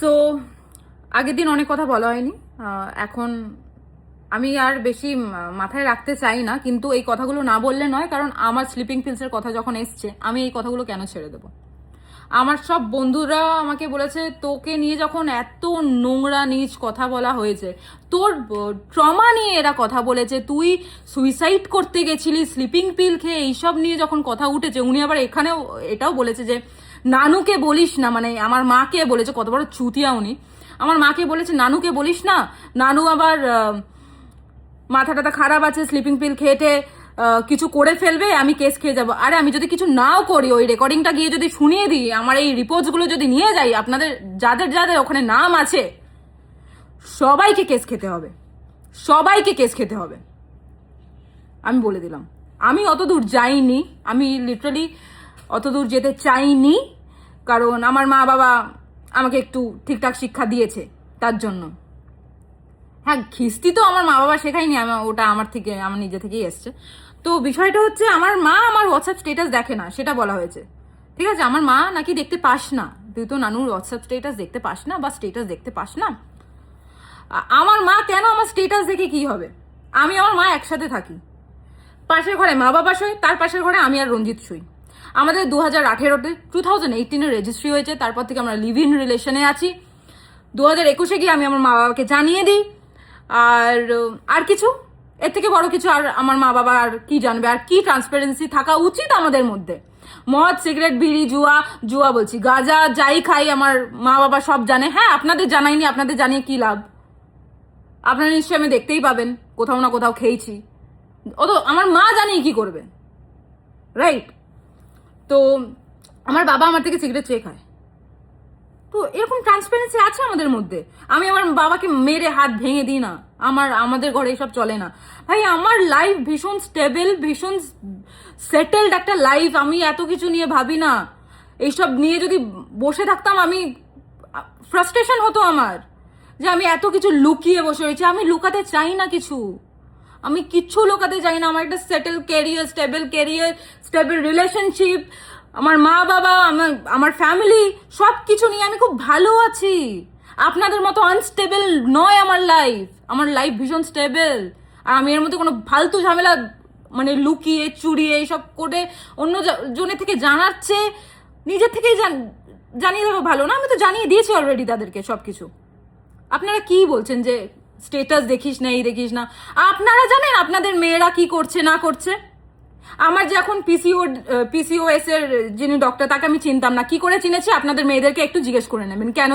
So আগের দিন অনেক কথা বলা হয়নি, এখন আমি আর বেশি মাথায় রাখতে চাই না, কিন্তু এই কথাগুলো না বললে নয়, কারণ আমার স্লিপিং পিলসের কথা যখন এসছে আমি এই কথাগুলো কেন ছেড়ে দেবো। আমার সব বন্ধুরা আমাকে বলেছে তোকে নিয়ে যখন এত নোংরা নীচ কথা বলা হয়েছে, তোর ট্রমা নিয়ে এরা কথা বলেছে, তুই সুইসাইড করতে গেছিলি স্লিপিং পিল খেয়ে, এইসব নিয়ে যখন কথা উঠেছে, উনি আবার এখানেও এটাও বলেছে যে নানুকে বলিস না, মানে আমার মাকে বলেছে, কত বড় চুতিয়া উনি, আমার মাকে বলেছে নানুকে বলিস না, নানু আবার মাথা টাথা খারাপ আছে, স্লিপিং পিল খেয়ে কিছু করে ফেলবে, আমি কেস খেয়ে যাবো। আরে আমি যদি কিছু নাও করি, ওই রেকর্ডিংটা গিয়ে যদি শুনিয়ে দিই, আমার এই রিপোর্টসগুলো যদি নিয়ে যাই, আপনাদের যাদের যাদের ওখানে নাম আছে সবাইকে কেস খেতে হবে, সবাইকে কেস খেতে হবে। আমি বলে দিলাম, আমি অত দূর যাইনি, আমি লিটারালি অত দূর যেতে চাইনি, কারণ আমার মা বাবা আমাকে একটু ঠিকঠাক শিক্ষা দিয়েছে তার জন্য। হ্যাঁ, খিস্তি তো আমার মা বাবা শেখায়নি, ওটা আমার নিজে থেকেই এসছে। তো বিষয়টা হচ্ছে আমার মা আমার হোয়াটসঅ্যাপ স্টেটাস দেখে না, সেটা বলা হয়েছে। ঠিক আছে, আমার মা নাকি দেখতে পাস না, তুই তো নানুর হোয়াটসঅ্যাপ স্টেটাস দেখতে পাস না, বা স্টেটাস দেখতে পাস না। আমার মা কেন আমার স্টেটাস দেখে কি হবে? আমি আমার মা একসাথে থাকি, পাশের ঘরে মা বাবা শোয়, তার পাশের ঘরে আমি আর রঞ্জিত শুই। আমাদের 2018-তে রেজিস্ট্রি হয়েছে, তারপর থেকে আমরা লিভ ইন রিলেশনে আছি। 2021-এ গিয়ে আমি আমার মা বাবাকে জানিয়ে দিই। আর কিছু, এর থেকে বড় কিছু আর আমার মা বাবা আর কি জানবে? আর কি ট্রান্সপারেন্সি থাকা উচিত আমাদের মধ্যে? মদ, সিগারেট, বিড়ি, জুয়া বলছি, গাঁজা, যাই খাই আমার মা বাবা সব জানে। হ্যাঁ, আপনাদের জানাইনি, আপনাদের জানিয়ে কি লাভ? আপনারা নিশ্চয়ই আমি দেখতেই পাবেন, কোথাও না কোথাও খেয়েছি। ও তো আমার মা জানিয়ে কি করবে, রাইট? তো আমার বাবা আমার থেকে সিগারেট চেয়ে খায়। তো এরকম ট্রান্সপারেন্সি আছে আমাদের মধ্যে। আমি আমার বাবাকে মেরে হাত ভেঙে দিই না, আমাদের ঘরে এসব চলে না ভাই। আমার লাইফ ভীষণ স্টেবল, ভীষণ সেটেলড একটা লাইফ। আমি এত কিছু নিয়ে ভাবি না। এইসব নিয়ে যদি বসে থাকতাম, আমি ফ্রাস্ট্রেশন হতো আমার, যে আমি এত কিছু লুকিয়ে বসে রয়েছি। আমি লুকাতে চাই না কিছু, আমি কিচ্ছু লুকাতে চাই না। আমার একটা সেটেল ক্যারিয়ার, স্টেবল রিলেশনশিপ, আমার মা বাবা, আমার ফ্যামিলি, সব কিছু নিয়ে আমি খুব ভালো আছি। আপনাদের মতো আনস্টেবল নয় আমার লাইফ। আমার লাইফ ভীষণ স্টেবল। আর আমি এর মধ্যে কোনো ফালতু ঝামেলা, মানে লুকিয়ে চুরিয়ে এইসব করে অন্য জনের থেকে জানাচ্ছে, নিজের থেকেই জানিয়ে দেবো ভালো না? আমি তো জানিয়ে দিয়েছি অলরেডি তাদেরকে সব কিছু। আপনারা কি বলছেন যে স্টেটাস দেখিস না, এই দেখিস না? আপনারা জানেন আপনাদের মেয়েরা কি করছে না করছে? আমার যে এখন পিসিওএস এর যিনি ডক্টর, তাকে আমি চিনতাম না, কি করে চিনেছি? আপনাদের মেয়েদেরকে একটু জিজ্ঞেস করে নেবেন কেন